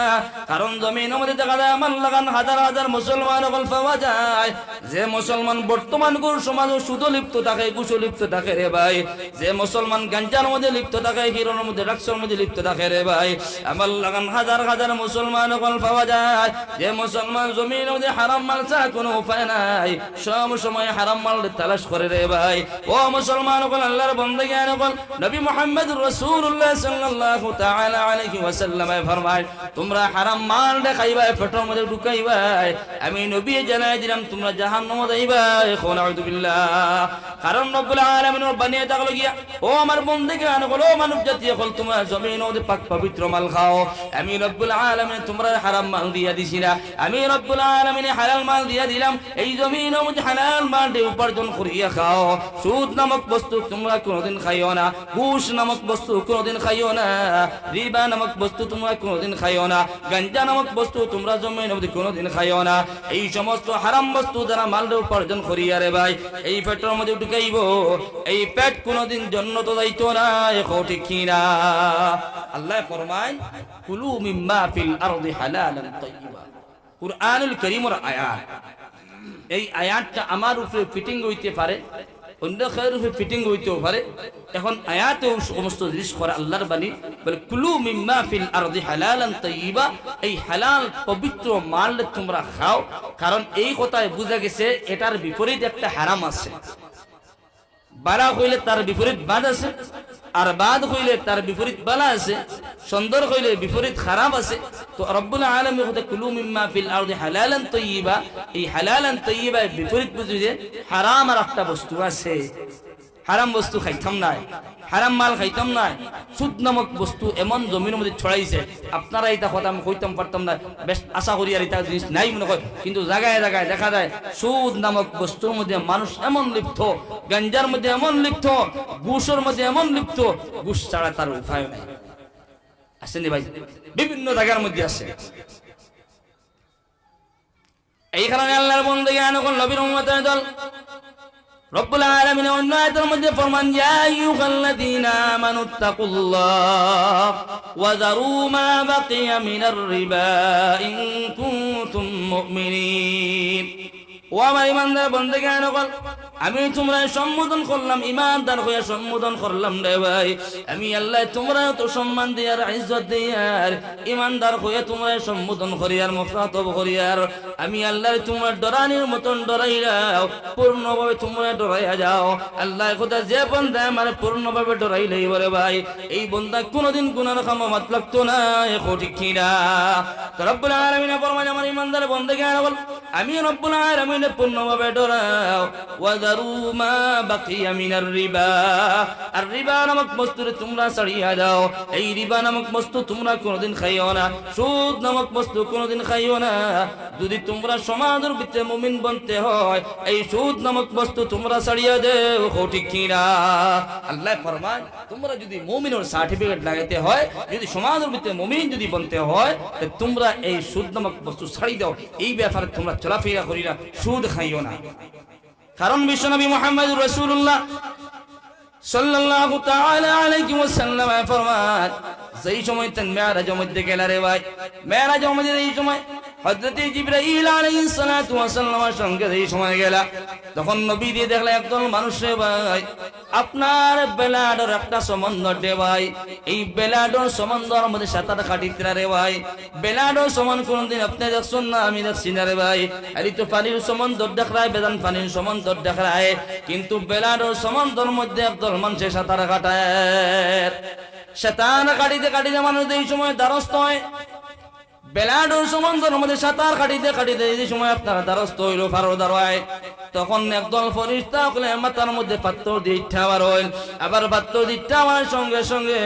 কারণ জমিনের মধ্যে দেখা যায় মাল লাগান হাজার হাজার মুসলমান হল পাওয়া যায় যে মুসলমান বর্তমান কোন সমাজ সুদ লিপ্ত থাকে ঘুষ লিপ্ত থাকে রে ভাই যে মুসলমান গাঞ্জার মধ্যে লিপ্ত থাকে হিরোর মধ্যে রাক্সের মধ্যে লিপ্ত থাকে রে ভাই আমার লাগান হাজার হাজার মুসলমান হল পাওয়া যায় যে মুসলমান জমিনের মধ্যে হারাম মাল ছাড়া কোনো উপায় নাই সব সময় হারাম মাল তালাশ করে রে ভাই ও মুসলমান হল আল্লাহর বান্দা হল নবী মুহাম্মদুর রাসূলুল্লাহ সাল্লাল্লাহু তাআলা আলাইহি ওয়াসাল্লাম ফরমায় তোমরা হারাম মাল খাইবা পেটের মধ্যে ঢুকাইবা আমি নবী জানাই দিলাম তোমরা জাহান্নামে যাইবা এখন আউযু বিল্লাহ কারণ রব্বুল আলামিন বানিয়ে থাকলো গিয়া ও আমার বান্দাগণ হল মানব জাতি হল তোমরা জমিনের মধ্যে পাক পবিত্র মাল খাও আমি রব্বুল আলামিন তোমরা হারাম মাল দিয়া দিছি না আমি রব্বুল আলামিন হালাল মাল দিয়া দিলাম এই জমিনের মধ্যে হালাল মাল দিয়ে উপার্জন করিয়া খাও সুদ নামক বস্তু তোমরা কোনদিন খাইও না ঘুষ নামক বস্তু কোনদিন খাইও না রিবা নামক বস্তু তোমরা কোনদিন খাইও না গাঞ্জা নামক বস্তু তোমরা জমিনের মধ্যে কোনদিন খাইও না এই সমস্ত হারাম বস্তু যারা মাল দিয়ে উপার্জন করিয়া রে ভাই এই পেটের মধ্যে ঢুকাইবো এই পেট কোনদিন জান্নাতে যাইতো না এখন ঠিক কিনা আল্লাহ ফরমায় কুলু মিম্মা ফিল আরদি হালালান তাইয়্যিবা কুরআনুল কারীমের আয়াত এই আয়াতটা আমার উপরে ফিটিং হইতে পারে অন্য কারোর উপরে ফিটিং হইতেও পারে এখন আয়াতেও সমস্ত জিনিস করে আল্লাহর বাণী বলে কুলু মিম্মা ফিল আরদি হালালান তাইয়্যিবা এই হালাল পবিত্র মাল তোমরা খাও কারণ এই কথায় বোঝা গেছে এটার বিপরীত একটা হারাম আছে বালা কইলে তার বিপরীত বাদ আছে আর বাদ হইলে তার বিপরীত বালা আছে, সুন্দর হইলে বিপরীত খারাপ আছে। তো রব্বুল আলামিন হতে কুলু মিম্মা ফিল আরদি হালালান তাইয়্যিবা, এই হালালান তাইয়্যিবা বিপরীত বুঝি যে হারাম আর একটা বস্তু আছে, হারাম বস্তু খাইতাম না, হারাম মাল খাইতাম না। সুদ নামক বস্তু এমন জমির মধ্যে ছড়াইছে, আপনারা এটা কথা আমি কইতাম পারতাম না, বেশ আশা করি আর এটা জিনিস নাই মনে হয়, কিন্তু জায়গায় জায়গায় দেখা যায় সুদ নামক বস্তুর মধ্যে মানুষ এমন লিপ্ত, গাঞ্জার মধ্যে এমন লিপ্ত, ঘুষের মধ্যে এমন লিপ্ত, ঘুষ ছাড়া তার উপায় নাই। আসেনি ভাই, বিভিন্ন জায়গার মধ্যে আছে। এই কারণে আল্লাহর বান্দাকে আনকল নবীর উম্মতের দল রব্বুল আলামিন অন্য আয়াতের মধ্যে ফরমান, ইয়া আইয়ুহাল্লাযীনা আমানুত্তাকুল্লাহ ওয়া যারু মা বাকিয়া মিনার রিবা ইন কুনতুম মুমিনিন। ও আমার ইমানদার বান্দাকে আনকল, আমি তোমরা সম্বোধন করলাম, ইমানদার হয়ে সম্বোধন করলাম রে ভাই। আমি আল্লাহ তোমরা তো সম্মান দিয়ার, ইজ্জত দিয়ার, ইমানদার হয়ে তোমরা সম্বোধন করিয়ার, মুখাতব করিয়ার। আমি আল্লাহ তোমরা ডরানির মতন ডরাইলাও, পূর্ণভাবে তোমরা ডরাইয়া যাও। আল্লাহ খোদা যে বন্দা আমার পূর্ণভাবে ডরাইলেই বলে ভাই, এই বন্দা কোনোদিন গুনার খামাত লাগতো না, ঠিক কিনা? তো রব্বুল আলামিন ফরমান, আমার ইমানদার বান্দাকে আনকল, আমি রব্বুল আলামিন পূর্ণভাবে ডরাও। ওয়াদারু মা বাকিয়া মিনার রিবা, আর রিবা নামক বস্তুরে তোমরা ছাড়িয়া দাও। এই রিবা নামক বস্তু তোমরা কোনোদিন খাইও না, সুদ নামক বস্তু কোনোদিন খাইও না। যদি তোমরা সমাজের ভিতরে মুমিন বনতে হয়, এই সুদ নামক বস্তু তোমরা ছাড়িয়া দেও, ঠিক কিনা? আল্লাহ ফরমান, তোমরা যদি মুমিনের সার্টিফিকেট লাগাইতে হয়, যদি সমাজের ভিতরে মুমিন যদি বনতে হয়, তোমরা এই সুদ নামক বস্তু ছাড়িয়ে দাও। এই ব্যাপারে তোমরা চলাফেরা করি না, সুদ খাইও না। কারণ বিশ্বনবী মুহাম্মদুর রাসূলুল্লাহ সাল্লাল্লাহু তাআলা আলাইহি ওয়াসাল্লাম ফরমান, যেই সময় তেন মেরাজের মধ্যে গেল রে ভাই, মেরাজের মধ্যে এই সময় হযরত জিবরাইল আলাইহিস সালাতু ওয়াস সালামের সঙ্গে এই সময় গেল, তখন নবী দিয়ে দেখলে একদল মানুষ রে ভাই, আপনার বেলাডর একটা সমুদ্র রে ভাই, এই বেলাডর সমুদ্রের মধ্যে সাঁতার কাটিতে রে ভাই। বেলাডর সমান কোনদিন আপনি দেখছেন না, আমি দেখছি না রে ভাই। আরে তো পানির সমুদ্র দেখায়, বেদান পানির সমুদ্র দেখায়, কিন্তু বেলাডর সমুদ্রের মধ্যে একদল মানুষ সাঁতার কাটায়। সাঁতার কাটিতে কাটিতে মানুষ এই সময় দ্বারস্থ হয়। বেলাডর সমুদ্রের মধ্যে সাঁতার কাটিতে কাটিতে এই সময় আপনার দ্বারস্থ হইল, ফারো দাঁড়ায়। তখন একদল ফেরেশতা হলে মাথার মধ্যে পাথর দিয়ে ইচ্ছাবার হইল, আবার পাথর দিয়ে ইচ্ছাবার সঙ্গে সঙ্গে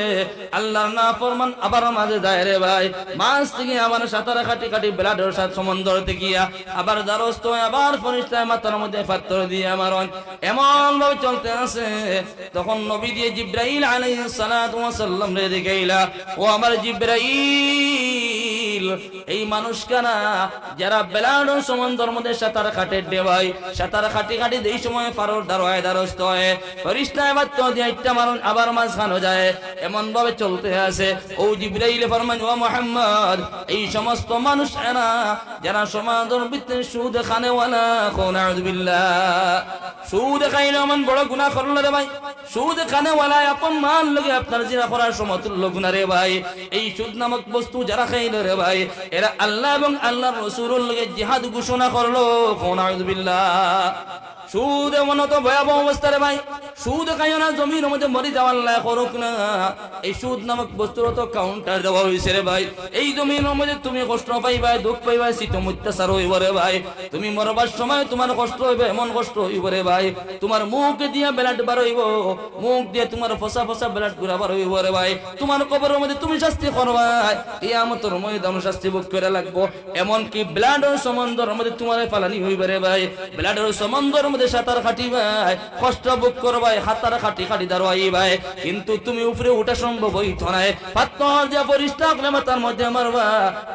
আল্লাহর নাফরমান আবার মাঝে যায় রে ভাই। মাছ থেকে আবার সাঁতার কাটি কাটি বেলাডর সাথে সমুদ্রতে গিয়া আবার দ্বারস্থ হয়, আবার ফেরেশতা মাথার মধ্যে পাথর দিয়ে আমার এমন ভাবে চলতে আছে। তখন নবী দিয়ে জিবরাইল আলাইহিস সালাতু ওয়াস সালাম রে দেখাইলা, ও আমার জিবরাইল, এই মানুষ কানা যারা বেলাডর সমুদ্রের মধ্যে সাঁতার কাটে রে ভাই, সাঁতার কাটি কাটি এই সময় ফারোর দাঁড়ায় দ্বারস্থ হয়, ফেরেশতা আবার তো দিয়ে ইচ্ছা মারুন আবার মাঝখানে যায়, এমন ভাবে চলতে আছে। ও জিবরাইল ফরমান, ও মুহাম্মদ, এই সমস্ত মানুষ এরা যারা সমাজের ভিতরে সুদ খানেওয়ালা, নাউযু বিল্লাহ, সুদ খাইলে এমন বড় গুনাহ করলো রে ভাই। সুদ খানেওয়ালা আপন মাল লগে আপনার জিনা করার সমতুল্য গুনাহ রে ভাই। এই সুদ নামক বস্তু যারা খাইলো রে ভাই, এরা আল্লাহ এবং আল্লাহর রাসূলের লগে জিহাদ ঘোষণা করলো, নাউযু বিল্লাহ। সুদ এমন তো ভয়াবহ অবস্থা রে ভাই, সুদ খাইও না, জমির মধ্যে মরি যাওয়ার আল্লাহ করুক না। এই সুদ নামক বস্তুর তো কাউন্টার দেওয়া হয়েছে রে ভাই। এই জমির মধ্যে তুমি কষ্ট পাইবা, দুঃখ পাইবা, শীতম অত্যাচার হইব রে ভাই। তুমি মরবার সময় তোমার কষ্ট হইবে, এমন কষ্ট হইব রে ভাই। তোমার মুখ দিয়ে ব্লাড বার হইব, মুখ দিয়ে তোমার ফসা ফসা ব্লাড গুলা বার হইব রে ভাই। তোমার কবরের মধ্যে তুমি শাস্তি করবা, কিয়ামতের ময়দান শাস্তি ভোগ করে লাগবো। এমনকি ব্লাডের সমুদ্রের মধ্যে তোমার ফালানি হইবে রে ভাই। ব্লাডের সমুদ্রের মধ্যে সাঁতার কাটিবাই, কষ্ট ভোগ করবাই, হাতার কাটি কাটি দাঁড়াইবাই, কিন্তু তুমি উপরে ওঠা সম্ভব হইতো না। পাথর যে পরিষ্কার করে মাথার মধ্যে মারবা,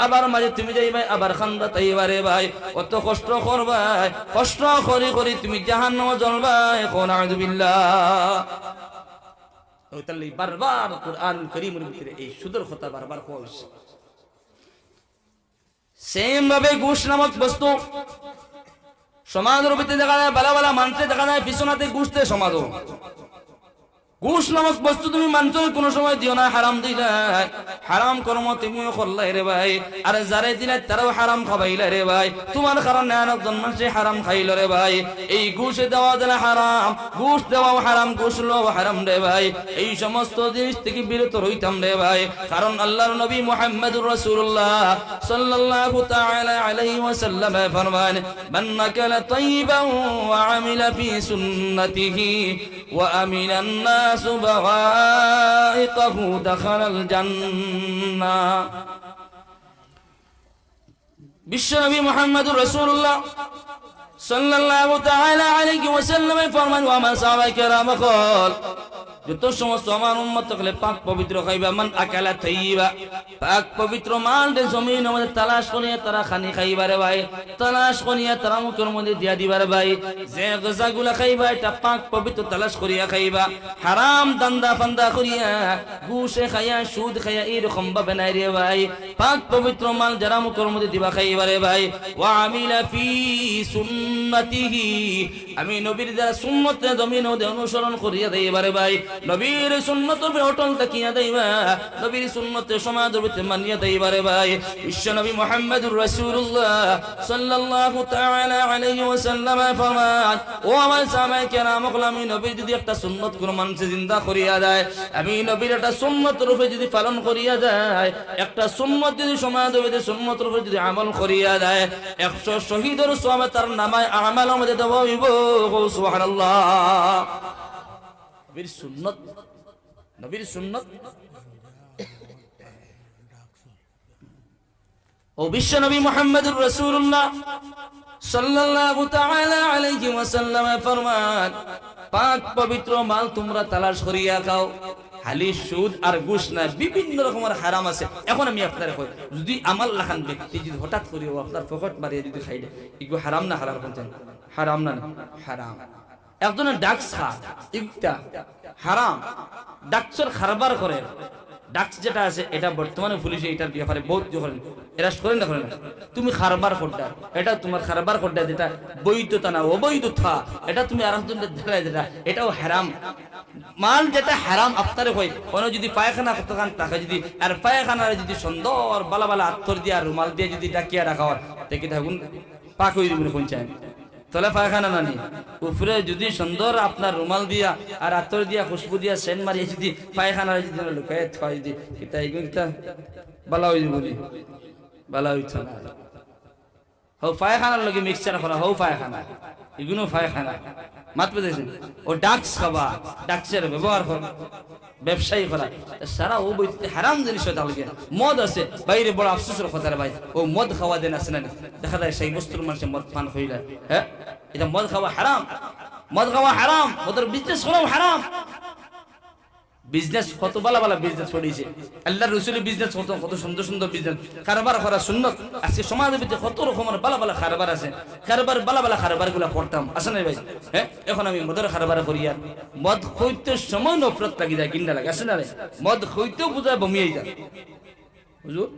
আবার মাঝে তুমি যাইবাই, আবার খান্দা তাইবারে ভাই। অত কষ্ট করবাই, কষ্ট করি করি তুমি জাহান্নামে জ্বলবাই, নাউযু বিল্লাহ। তাহলে বারবার কুরআন কারীমের ভিতরে এই সুদের কথা বারবার কোয়া হইছে। সেম ভাবে ঘুষ নামক বস্তু সমাজের ভিতরে দেখা যায়, বালা বালা মানুষে দেখা যায় পিছনাতে ঘুষতে সমাজ। ঘুষ নামক বস্তু তুমি মানুষের কোনো সময় দিও না, হারাম দিলা, হারাম কর্ম তুমিও করলাই রে ভাই, আর যারে দিলে তারাও হারাম খাবাইলা রে ভাই, তোমার কারণে আরেকজন মানুষে হারাম খাইল রে ভাই। এই ঘুষ দেওয়া দিলে হারাম, ঘুষ দেওয়াও হারাম, ঘুষ লওয়া হারাম রে ভাই। এই সমস্ত জিনিস থেকে বিরত রইতাম রে ভাই, কারণ আল্লাহর নবী মুহাম্মদুর রাসূলুল্লাহ সাল্লাল্লাহু তাআলা আলাইহি ওয়াসাল্লাম ফরমান, মান নাকালা তাইয়িবান ওয়া আমিলা ফি সুন্নতিহি ওয়া আমিনান নাস بغائقه دخل الجنة। বিশ্বনবী মুহাম্মদুর রাসূলুল্লাহ সাল্লাল্লাহু তাআলা আলাইহি ওয়াসাল্লাম ফরমান, ওয়া মা সাহাবা কিরাম কল, যত সমস্ত আমার উম্মত হলে পাক পবিত্র খাইবা, মান আকালা তাইয়িবা, পাক পবিত্র মাল দে জমিন মধ্যে তালাশ করিয়া তারা খানি খাইবারে ভাই, তালাশ করিয়া তারা মুখের মধ্যে দিয়া দিবারে ভাই। যে গজাগুলা খাইবা এটা পাক পবিত্র তালাশ করিয়া খাইবা, হারাম দান্দা ফান্দা করিয়া ঘুষে খাইয়া সুদ খাইয়া এরকম ভাবে নাই রে ভাই। পাক পবিত্র মাল যারা মুখের মধ্যে দিবা খাইবারে ভাই। ওয়া আমিলা ফি সুন্নতিহি, আমি নবীর যারা সুন্নতে জমিন মধ্যে অনুসরণ করিয়া দেইবারে ভাই, নবীর সুন্নতের উপরে অটল থাকিয়া দেইবা, নবীর সুন্নতে সমাজের ভিতরে মানিয়া দেইবারে ভাই। বিশ্ব নবী মুহাম্মদুর রাসূলুল্লাহ সাল্লাল্লাহু তাআলা আলাইহি ওয়াসাল্লাম ফরমান, ও আমার সাহাবায়ে কেরাম, আমি নবীর যদি একটা সুন্নত কোন মানুষ জিন্দা করিয়া দেয়, আমি নবীর একটা সুন্নতের উপরে যদি পালন করিয়া যায়, একটা সুন্নত যদি সমাজের ভিতরে সুন্নতের উপরে যদি আমল করিয়া দেয়, 100 শহীদের সওয়াব তার নামায় আমালের মধ্যে দেওয়া হইব। সুবহানাল্লাহ। নবীর সুন্নত, নবীর সুন্নত। ও বিশ্ব নবী মুহাম্মদুর রাসূলুল্লাহ সাল্লাল্লাহু তাআলা আলাইহি ওয়াসাল্লাম ফরমান, পাক পবিত্র মাল তোমরা তালাশ করিয়া খাও, খালি সুদ আর ঘুষ না, বিভিন্ন রকমের হারাম আছে। এখন আমি আপনার কই, যদি আমাল লাখান ব্যক্তি যদি হঠাৎ করে আপনার পকেট মারিয়ে যদি খাইলে, এগুলো হারাম না হালাল কোনটা? হারাম না? হারাম। একজনের ডাক্স খা, ইকটা হারাম, ডাক্সর খারবার করে, ডাক্স যেটা আছে এটা বর্তমানে পুলিশে এটার ব্যাপারে বহুত করেন, এরা করেন না, করেন না। তুমি খারবার করটা, এটা তোমার খারবার করটা যেটা বৈধতা না অবৈধতা, এটা তুমি আরেকজনের ধরে যেটা, এটাও হারাম মাল, যেটা হারাম আপনারে কই। কোনো যদি পায়খানা কতখান টাকা যদি আর পায়খানার যদি সুন্দর বালা বালা আত্তর দিয়া রুমাল দিয়ে যদি ডাকিয়া রাখা হয়, দেখি থাকুন পাক হয়ে যাবে কোন চায় তলে পায়খানা নানি, উপরে যদি সুন্দর আপনার রুমাল দিয়া আর আতর দিয়া খুশবু দিয়া সেন মারিয়ে যদি পায়খানা যদি লুকাই খাওয়াই দি, এটা এগুলো বালা হয়ে যাবে, বালা হইতো না। হো পায়খানার লগে মিক্সচার করা, হো পায়খানা, এগুলো পায়খানা মাতবে দেখছেন। ও ডাক্স খাবা, ডাক্সের ব্যবহার করা, ব্যবসায়ী করা, সারা ও বইতে হারাম জিনিস হয়। তাহলে মদ আছে বাইরে, বড় আফসোসের কথা রে ভাই, ও মদ খাওয়া দেন আছে না, দেখা যায় সেই বস্তুর মানুষের মদ পান হইলে, হ্যাঁ এটা মদ খাওয়া হারাম, মদ খাওয়া হারাম, মদের বিজনেস করাও হারাম। বিজনেস কত বালা বালা বিজনেস করেছে, আল্লাহর রাসূলের বিজনেস কত সুন্দর সুন্দর বিজনেস, কারবার করা সুন্নত। আজকে সমাজের ভিতরে কত রকমের বালা বালা কারবার আছে, কারবার বালা বালা কারবার গুলা করতাম আছে না ভাই? হ্যাঁ, এখন আমি মদের কারবার করি, আর মদ হইতে সময় নফরত লাগি যায়, কিন্ডা লাগে আছে না রে? মদ হইতেও বুঝায় বমিয়ে যায়, বুঝুন,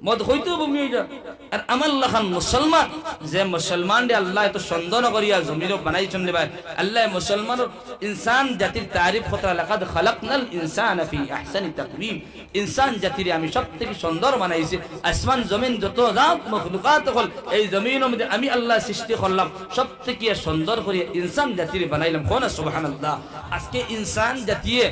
মদ হইতেও বমি হয়ে যায়। আর আমার লাখান মুসলমান, যে মুসলমান রে আল্লাহ এত সুন্দর করিয়া জমিন বানাইছেন রে ভাই, আল্লাহ মুসলমানের ইনসান জাতির তারিফ কথা, লাকাদ খালাকনাল ইনসানা ফি আহসানি তাকওয়িম, ইনসান জাতিরে আমি সবথেকে সুন্দর বানাইছি। আসমান জমিন যত জাত মখলুকাত হল, এই জমিনের মধ্যে আমি আল্লাহ সৃষ্টি করলাম, সবথেকে সুন্দর করিয়া ইনসান জাতিরে বানাইলাম। কোন সুবহানাল্লাহ। আজকে ইনসান জাতিয়ে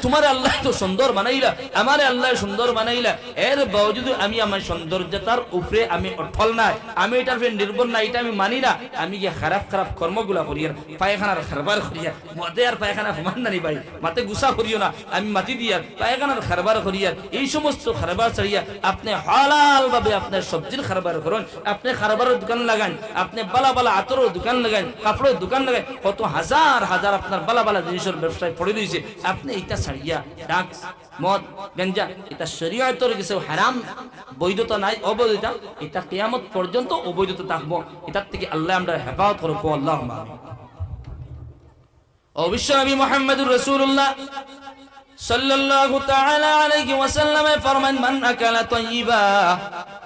তোমার আল্লাহ তো সুন্দর বানাইলা, আমারে আল্লাহ সুন্দর বানাইলা, এর বাওজুদ আমি আমার সৌন্দর্যতার উপরে আমি অটল না, আমি এটার উপরে নির্ভর না, এটা আমি মানি না, আমি গিয়ে খারাপ খারাপ কর্মগুলা করি, আর পায়খানার খারবার করিয়া, মদে আর পায়খানা সমান না ভাই, মাতে গুসা করিও না, আমি মাটি দিয়া পায়খানার খারবার করিয়া, এই সমস্ত খারবার ছাড়িয়া আপনি হালাল ভাবে আপনার সবজির খারবার করুন, আপনি খারবারের দোকান লাগান, আপনি বালা বালা আতরের দোকান লাগান, কাপড়ের দোকান লাগান, কত হাজার হাজার আপনার বালা বালা জিনিসের ব্যবসায় পড়ে রয়েছে, আপনি এটা ছাড়িয়া ড্রাগস মদ গাঞ্জা, এটা শরীয়তের কিছু হারাম, বৈধতা নাই, অবৈধতা, এটা কিয়ামত পর্যন্ত অবৈধতা থাকবো। এটার থেকে আল্লাহ আমরা হেফাজত করবো, আল্লাহুম্মা আমিন। ও বিশ্ব নবী মুহাম্মদুর রাসূলুল্লাহ সাল্লাল্লাহু তাআলা আলাইহি ওয়াসাল্লামে ফরমান মান আকালা তাইয়্যিবা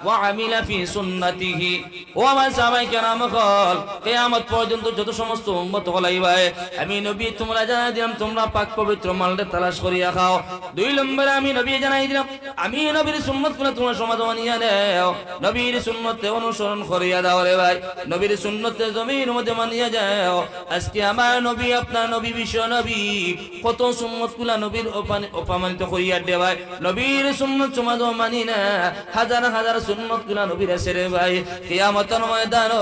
ওয়া আমিলা ফি সুন্নতিহি। ও আমার সাহাবায়ে কেরাম হল, কিয়ামত পর্যন্ত যত সমস্ত উম্মত হলাইবে, আমি নবী তোমরা জানাই দিলাম তোমরা পাক পবিত্র মালটা তালাশ করিয়া খাও। দুই নম্বরে আমি নবী জানাই দিলাম, আমি নবীর সুন্নতগুলো তোমরা সমাজ মানিয়া নাও, নবীর সুন্নতে অনুসরণ করিয়া দাও রে ভাই, নবীর সুন্নতে জমির মধ্যে মানিয়া যাও। আজকে আমার নবী আপনার নবী বিশ্ব নবী কত সুন্নতগুলা নবীর অপমানিত করিয়া দেওয়ায়, নবীর সুন্নত সমাজ মানি না, হাজার হাজার সুন্নতগুলা নবীর আছে রে ভাই। কিয়ামতের ময়দানে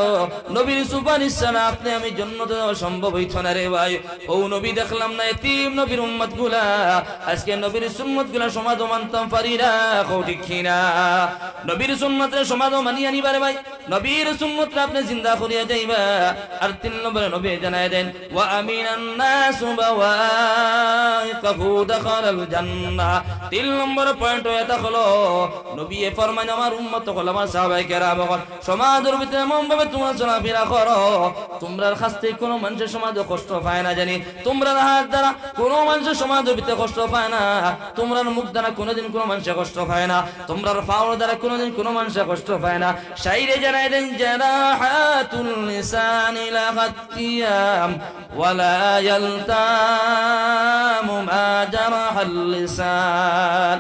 নবীর সুপারিশ ছাড়া আপনি আমি জান্নাতে যাওয়া সম্ভব হইতো না রে ভাই। ও নবী দেখলাম না এতিম নবীর উম্মতগুলা আজকে নবীর সুন্নতগুলা সমাজ মানতাম পারি না, ঠিক কিনা? নবীর সুন্নতের সমাজ মানিয়া নিবা রে ভাই, নবীর সুন্নতটা আপনি জিন্দা করিয়া যাইবা। আর তিন নম্বরে নবী জানায় দেন ওয়া আমিনান নাসু বাওয়াইকাহু দাখালাল জান্নাহ। তিন নম্বর পয়েন্ট এটা হলো নবী ফরমান আমার উম্মত হল আমার সাহাবায়ে কেরাম হল, সমাজের ভিতরে এমন ভাবে তোমরা চলাফেরা করো তোমরার কাছ থেকে কোনো মানুষের সমাজে কষ্ট পায় না জানি, তোমরার হাত দ্বারা কোনো মানুষের সমাজের ভিতরে কষ্ট পায় না, তোমরার মুখ দ্বারা কোনোদিন কোনো মানুষের কষ্ট পায় না, তোমরার পাওয়ার দ্বারা কোনোদিন কোনো মানুষের কষ্ট পায় না। শাইরে জানাই দেন জারাহাতুল লিসানি লাগাতিয়াম ওয়ালা ইয়ালতামু মা জারাহাল লিসান,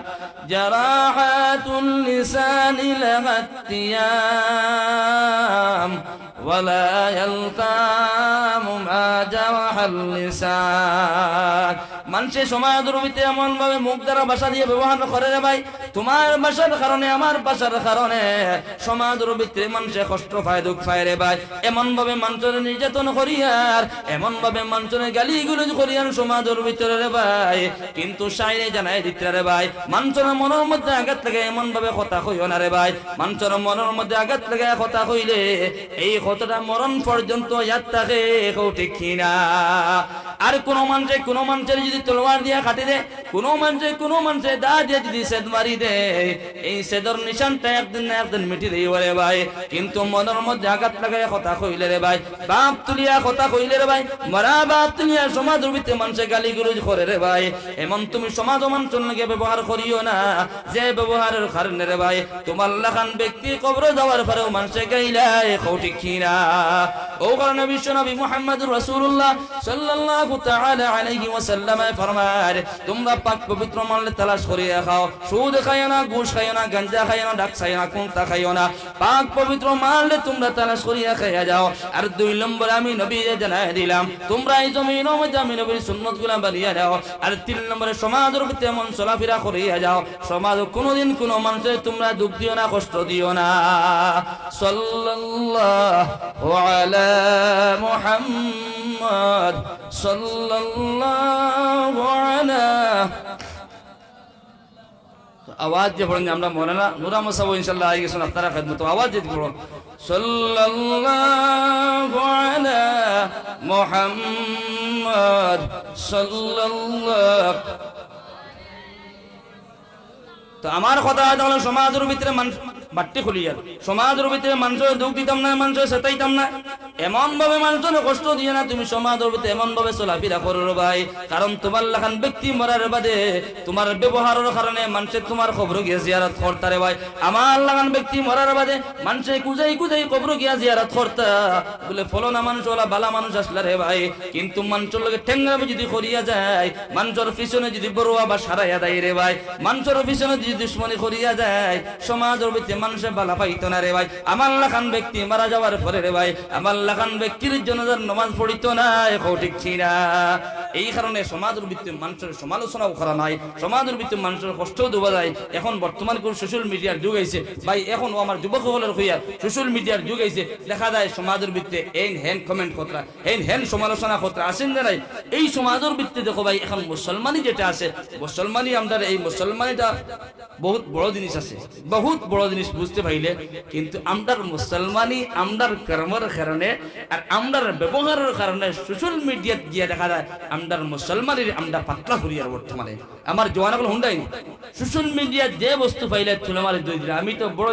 জারাহাতুল লিসানি লাগাতিয়াম ওয়ালা ইয়ালতামু মা জারাহাল লিসান। মানুষের সমাজের ভিতরে এমন ভাবে মুখ দ্বারা ভাষা দিয়ে ব্যবহার করে রে ভাই, তোমার ভাষার কারণে আমার ভাষার কারণে সমাজের ভিতরে মানুষের কষ্ট পায় দুঃখ পায় রে ভাই। এমন ভাবে মানুষের নির্যাতন করিয়ার, এমন ভাবে মানুষের গালিগুলো করিয়ার সমাজের ভিতরে রে ভাই, কিন্তু শাইরে জানাই দিতে রে ভাই মানুষের মনের মধ্যে আঘাত লাগে এমন ভাবে কথা কইও না রে ভাই। মানুষের মনের মধ্যে আঘাত লাগে কথা কইলে এই কথাটা মরণ পর্যন্ত ইয়াদ থাকে, ঠিক কিনা? আর কোন মানুষের যদি তলোয়ার দিয়া কাটি দে, কোন মানুষের দা দিয়ে যদি সেদ মারি দে, এই সেদর নিশানটা একদিন না একদিন মিটি দেই রে ভাই। কিন্তু মনের মধ্যে আঘাত লাগায় কথা কইলে রে ভাই, বাপ তুলিয়া কথা কইলে রে ভাই, মরা বাপ তুলিয়া সমাজের ভিতরে মানুষে গালি গুলোজ করে রে ভাই, এমন তুমি সমাজ মানুষের লগে ব্যবহার করিও না যে ব্যবহারের কারণে রে ভাই তোমার লাখান ব্যক্তি কবর যাওয়ার পরেও মানুষে গাইলাই, ঠিক কিনা? ও কারণে বিশ্ব নবী মুহাম্মদুর রাসূলুল্লাহ সাল্লাল্লাহু তাআলা আলাইহি ওয়াসাল্লাম ফরমায় তোমরা পাক পবিত্র মাল তালাশ করিয়া খাও, সুদ খাইও না, ঘুষ খাইও না, গাঁজা খাইও না, ডাক খাইও না, কোনটা খাইও না, পাক পবিত্র মাল তোমরা তালাশ করিয়া খাইয়া যাও। আর দুই নম্বর আমি নবী জানাই দিলাম তোমরা এই জমিনের মধ্যে আমি নবীর সুন্নতগুলা বানিয়ে যাও। আর তিন নম্বরে সমাজের ভিতরে এমন চলাফেরা করিয়া যাও সমাজ কোনোদিন কোনো মানুষের তোমরা দুঃখ দিও না, কষ্ট দিও না। সাল্লাল্লাহু আলা মুহাম্মদ সাল্লাল্লাহু আলা। আওয়াজ যে পড়েন আমরা মৌলানা নূর আহমদ সাহেব ইনশাআল্লাহ আগে শুনুন আপনারা খিদমত আওয়াজ যে পড়ুন সাল্লাল্লাহু আলা মুহাম্মদ সাল্লাল্লাহু। তো আমার কথা হলো সমাজের ভিতরে মানুষ বাট্টি খুলিয়া সমাজের ভিতরে মানুষের দুঃখ দিতাম না, মানুষের সেটাইতাম না, এমন ভাবে মানুষের কষ্ট দিয়ে না তুমি সমাজের ভিতরে এমন ভাবে চলাফেরা করো ভাই। কারণ তোমার লাখান ব্যক্তি মরার বাদে তোমার ব্যবহারের কারণে মানুষের তোমার খবর গিয়ে জিয়ারত করতারে ভাই। আমার লাখান ব্যক্তি মরার বাদে মানুষের কুজাই খবর গিয়া জিয়ারত করতা বলে ফলনা মানুষ ওলা বালা মানুষ আসলা রে ভাই। কিন্তু মানুষের লোকে ঠেঙ্গামি যদি করিয়া যায়, মানুষের পিছনে যদি বড়ুয়া বা সারাইয়া দেয় রে ভাই, মানুষের পিছনে যদি দুশ্মনী করিয়া যায় সমাজের ভিতরে মানুষে বালা পাইতো না রে ভাই। আমার লাখান ব্যক্তি মারা যাওয়ার পরে রে ভাই আমার লাখান ব্যক্তির জনাজার নামাজ পড়িতো না, ঠিক ছিনা। এই কারণে সমাজের ভিতরে মানুষের সমালোচনাও করা নাই, সমাজের ভিতরে মানুষের কষ্টও দেওয়া যায়। এখন বর্তমান কোন সোশ্যাল মিডিয়ার যুগ আইছে ভাই, এখন আমার যুবক হলের হইয়া সোশ্যাল মিডিয়ার যুগ আইছে, দেখা যায় সমাজের ভিতরে এন হ্যান কমেন্ট কতরা, এন হ্যান সমালোচনা কতরা আসেন না নাই। এই সমাজের ভিতরে দেখো ভাই এখন মুসলমানি যেটা আছে, মুসলমানি আমরা এই মুসলমানিটা বহুত বড় জিনিস আছে, বহুত বড় জিনিস বুঝতে পাইলে। কিন্তু আমরার মুসলমানি আমরার কর্মের কারণে আর আমরার ব্যবহারের কারণে সোশ্যাল মিডিয়াত গিয়ে দেখা যায় আমরার মুসলমানের আমরা পাতলা করিয়ার বর্তমানে আমার জওয়ানগুলো হুন্ডাই সোশ্যাল মিডিয়া যে বস্তু পাইলে তুলে মারে দুই দিন। আমি তো বড়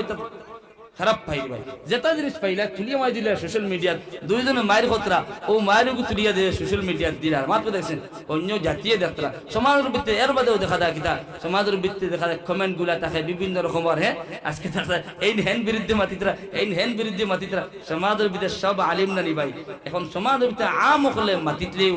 খারাপ পাই ভাই যেটা জিনিস পাইলা তুলিয়া মাই দিলে সোশ্যাল মিডিয়াত দুইজনে মায়ের খতরা ও মায়েরকে তুলিয়া দিয়ে সোশ্যাল মিডিয়াত দিলার মাত্র দেখছেন অন্য জাতীয় দেখতরা সমাজের ভিত্তিতে এর বাদেও দেখা যায় কিতা সমাজের ভিত্তিতে দেখা যায় কমেন্ট গুলা থাকে বিভিন্ন রকমের হ্যাঁ আজকে দেখা এই হ্যান বিরুদ্ধে মাতিতরা এই হ্যান বিরুদ্ধে মাতিতরা সমাজের ভিতরে সব আলিম নানি ভাই এখন সমাজের ভিতরে আম হলে মাতিতলেও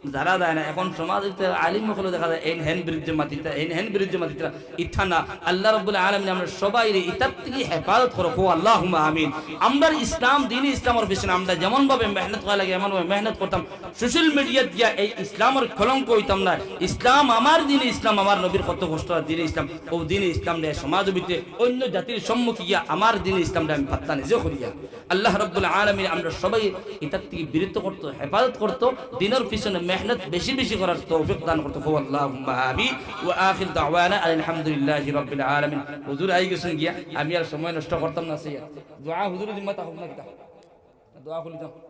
যারা যায় না এখন সমাজের ভিতরে আলিম হলে দেখা যায় এই হ্যান বিরুদ্ধে মাতিতরা এই হ্যান বিরুদ্ধে মাতিতরা ইথা না আল্লাহ রাব্বুল আলামিন আমরা সবাই ইতার থেকে হেফাজত করো আল্লাহুম্মা আমিন আমরা ইসলাম দ্বীন ইসলামের পিছনে আমরা যেমন ভাবে মেহনত করা লাগে এমন ভাবে মেহনত করতাম সোশ্যাল মিডিয়াত গিয়া এই ইসলামের কলঙ্ক হইতাম না ইসলাম আমার দ্বীন ইসলাম আমার নবীর কত কষ্ট দ্বীন ইসলাম ও দ্বীন ইসলাম রে সমাজ ভিতরে অন্য জাতির সম্মুখে গিয়া আমার দ্বীন ইসলামটা আমি পাত্তা নিজে করিয়া আল্লাহ রাব্বুল আলামিন আমরা সবাই ইতার থেকে বিরত করতে হেফাজত করতে দ্বীনের পিছনে মেহনত বেশি বেশি করার তৌফিক দান করতে আল্লাহুম্মা আমিন ওয়া আখির দাওয়ানা আলহামদুলিল্লাহি রাব্বিল আলামিন হুজুর আই গেছেন গিয়া আমি আর সময় নষ্ট করতাম না দোয়া হুজুরের জিম্মা থাকুক না কিতা দোয়া করি দাও